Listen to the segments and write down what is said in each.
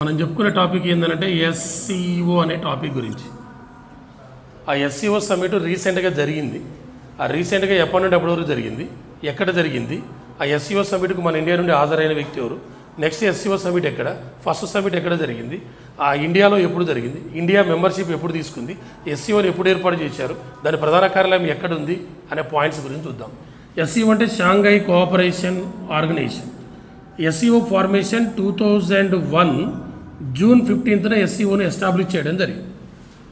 మనం చెప్పుకునే టాపిక్ ఏంటంటే ఎస్సీఓ అనే టాపిక్ గురించి. ఆ ఎస్సీఓ సమ్మిట్ రీసెంట్గా జరిగింది. ఆ రీసెంట్గా ఎప్పటి నుండి ఎప్పటి వరకు జరిగింది, ఎక్కడ జరిగింది, ఆ ఎస్సీఓ సమ్మిట్కు మన ఇండియా నుండి హాజరైన వ్యక్తి ఎవరు, నెక్స్ట్ ఎస్సీఓ సమ్మిట్ ఎక్కడ, ఫస్ట్ సమ్మిట్ ఎక్కడ జరిగింది, ఆ ఇండియాలో ఎప్పుడు జరిగింది, ఇండియా మెంబర్షిప్ ఎప్పుడు తీసుకుంది, ఎస్సీఓని ఎప్పుడు ఏర్పాటు చేశారు, దాని ప్రధాన కార్యాలయం ఎక్కడ ఉంది అనే పాయింట్స్ గురించి చూద్దాం. ఎస్సీఓ అంటే Shanghai cooperation organization. SCO formation 2001 June 15న ఎస్సీఓని ఎస్టాబ్లిష్ చేయడం జరిగింది.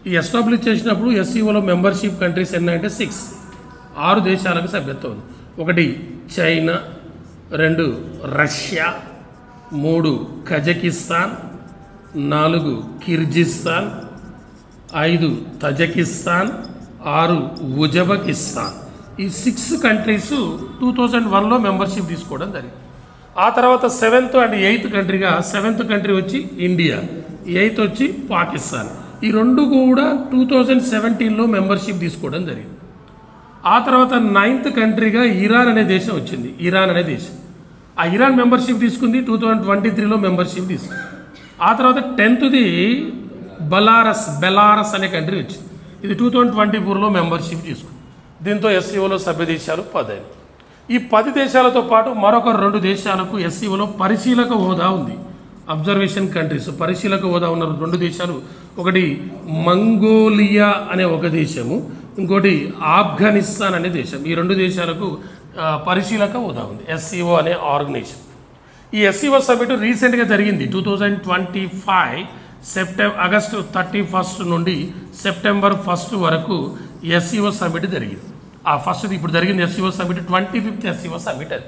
ఈ ఎస్టాబ్లిష్ చేసినప్పుడు ఎస్సీఓలో మెంబర్షిప్ కంట్రీస్ ఎన్నంటే 6 దేశాలకు సభ్యత్వం ఉంది. 1 China, 2 Russia, 3 Kazakhstan, 4 Kyrgyzstan, 5 Tajikistan, 6 Uzbekistan. ఈ 6 కంట్రీస్ 2001లో మెంబర్షిప్ తీసుకోవడం జరిగింది. ఆ తర్వాత 7th and 8th కంట్రీగా 7th country వచ్చి ఇండియా, 8th వచ్చి పాకిస్తాన్. ఈ 2 కూడా 2017లో మెంబర్షిప్ తీసుకోవడం జరిగింది. ఆ తర్వాత 9th కంట్రీగా ఇరాన్ అనే దేశం వచ్చింది. ఇరాన్ అనే దేశం, ఆ ఇరాన్ మెంబర్షిప్ తీసుకుంది. 2023లో మెంబర్షిప్ తీసుకుంది. ఆ తర్వాత 10thది బెలారస్ అనే కంట్రీ వచ్చింది. ఇది 2024లో మెంబర్షిప్ తీసుకుంది. దీంతో ఎస్సీఓలో సభ్య దేశాలు 10. ఈ 10 దేశాలతో పాటు మరొక 2 దేశాలకు ఎస్సీఓలో పరిశీలక హోదా ఉంది. అబ్జర్వేషన్ కంట్రీస్ పరిశీలక హోదా ఉన్న 2 దేశాలు, ఒకటి మంగోలియా అనే ఒక దేశము, ఇంకోటి ఆఫ్ఘనిస్తాన్ అనే దేశం. ఈ 2 దేశాలకు పరిశీలక హోదా ఉంది ఎస్సీఓ అనే ఆర్గనైజేషన్. ఈ ఎస్సీఓ సమ్మిట్ రీసెంట్గా జరిగింది. 2025 ఆగస్టు 31 నుండి సెప్టెంబర్ 1 వరకు ఎస్సీఓ సమ్మిట్ జరిగింది. ఆ ఫస్ట్ది ఇప్పుడు జరిగింది SCO summit 25th SCO summit. అది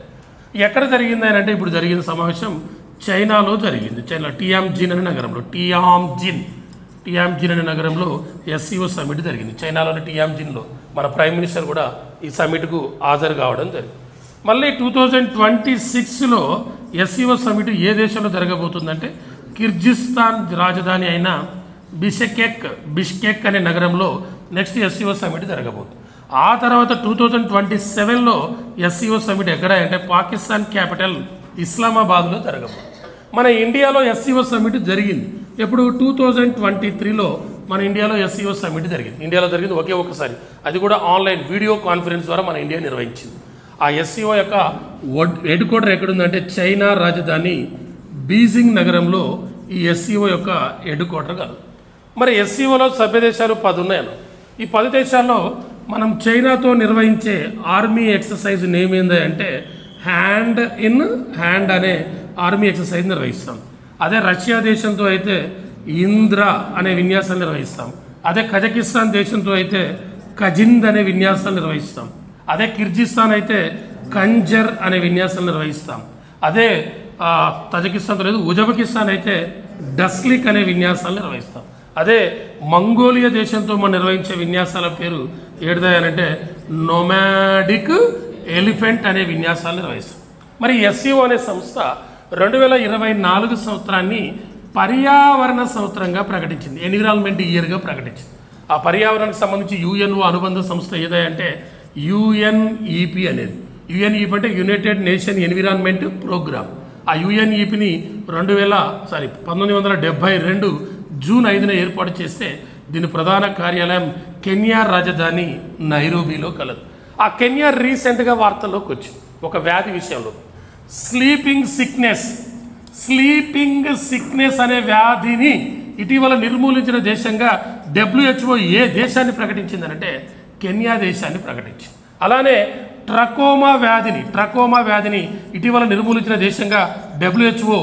ఎక్కడ జరిగింది అని అంటే ఇప్పుడు జరిగిన సమావేశం చైనాలో జరిగింది. చైనా టియాంజిన్ అనే నగరంలో, టియాంజిన్ అనే నగరంలో ఎస్సీఓ సమ్మిట్ జరిగింది. చైనాలోని టియాంజిన్లో మన ప్రైమ్ మినిస్టర్ కూడా ఈ సమ్మిట్కు హాజరు కావడం జరిగింది. మళ్ళీ 2026లో ఎస్సీఓ సమ్మిట్ ఏ దేశంలో జరగబోతుందంటే కిర్గిస్తాన్ రాజధాని అయిన బిష్కెక్ అనే నగరంలో నెక్స్ట్ ఎస్సీఓ సమ్మిట్ జరగబోతుంది. ఆ తర్వాత 2027లో ఎస్సీఓ సమ్మిట్ ఎక్కడ అంటే పాకిస్తాన్ క్యాపిటల్ ఇస్లామాబాద్లో జరగబోతుంది. మన ఇండియాలో ఎస్సీఓ సమ్మిట్ జరిగింది. ఎప్పుడు 2023లో మన ఇండియాలో ఎస్సీఓ సమ్మిట్ జరిగింది. ఇండియాలో జరిగింది ఒకే ఒక్కసారి, అది కూడా ఆన్లైన్ వీడియో కాన్ఫరెన్స్ ద్వారా మన ఇండియా నిర్వహించింది. ఆ ఎస్సీఓ యొక్క హెడ్ క్వార్టర్ ఎక్కడుందంటే చైనా రాజధాని బీజింగ్ నగరంలో ఈ ఎస్సీఓ యొక్క హెడ్ క్వార్టర్ కాదు. మరి ఎస్సీఓలో సభ్య దేశాలు 10 ఉన్నాయి. ఈ 10 దేశాల్లో మనం చైనాతో నిర్వహించే ఆర్మీ ఎక్సర్సైజ్ నేమ్ ఏంది అంటే హ్యాండ్ ఇన్ హ్యాండ్ అనే ఆర్మీ ఎక్సర్సైజ్ నిర్వహిస్తాం. అదే రష్యా దేశంతో అయితే ఇంద్ర అనే విన్యాసాలు నిర్వహిస్తాం. అదే కజకిస్తాన్ దేశంతో అయితే కజింద్ అనే విన్యాసాలు నిర్వహిస్తాం. అదే కిర్గిస్తాన్ అయితే కంజర్ అనే విన్యాసాలు నిర్వహిస్తాం. అదే తజకిస్తాన్తో లేదు ఉజ్బెకిస్తాన్ అయితే డస్లిక్ అనే విన్యాసాలు నిర్వహిస్తాం. అదే మంగోలియా దేశంతో మనం నిర్వహించే విన్యాసాల పేరు ఏడుదాయనంటే నొమాడిక్ ఎలిఫెంట్ అనే విన్యాసాలు నిర్వహిస్తాం. మరి ఎస్సీఓ అనే సంస్థ 2024 సంవత్సరాన్ని పర్యావరణ సంవత్సరంగా ప్రకటించింది, ఎన్విరాన్మెంట్ ఇయర్గా ప్రకటించింది. ఆ పర్యావరణానికి సంబంధించి యుఎన్ఓ అనుబంధ సంస్థ ఏదంటే యుఎన్ఈపి అనేది. యుఎన్ఈపి అంటే యునైటెడ్ నేషన్ ఎన్విరాన్మెంట్ ప్రోగ్రామ్. ఆ యుఎన్ఈపిని 1972 జూన్ 5న ఏర్పాటు చేస్తే దీని ప్రధాన కార్యాలయం కెన్యా రాజధాని నైరోబీలో కలదు. ఆ కెన్యా రీసెంట్గా వార్తల్లోకి వచ్చింది ఒక వ్యాధి విషయంలో. స్లీపింగ్ సిక్నెస్ అనే వ్యాధిని ఇటీవల నిర్మూలించిన దేశంగా WHO ఏ దేశాన్ని ప్రకటించిందనంటే కెన్యా దేశాన్ని ప్రకటించింది. అలానే ట్రకోమా వ్యాధిని ఇటీవల నిర్మూలించిన దేశంగా WHO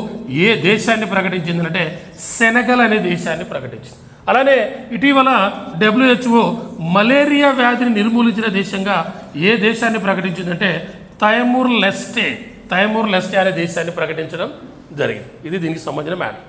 ఏ దేశాన్ని ప్రకటించిందంటే సెనగల్ అనే దేశాన్ని ప్రకటించింది. అలానే ఇటీవల WHO మలేరియా వ్యాధిని నిర్మూలించిన దేశంగా ఏ దేశాన్ని ప్రకటించిందంటే తైమూర్ లెస్టే అనే దేశాన్ని ప్రకటించడం జరిగింది. ఇది దీనికి సంబంధించిన మ్యాటర్.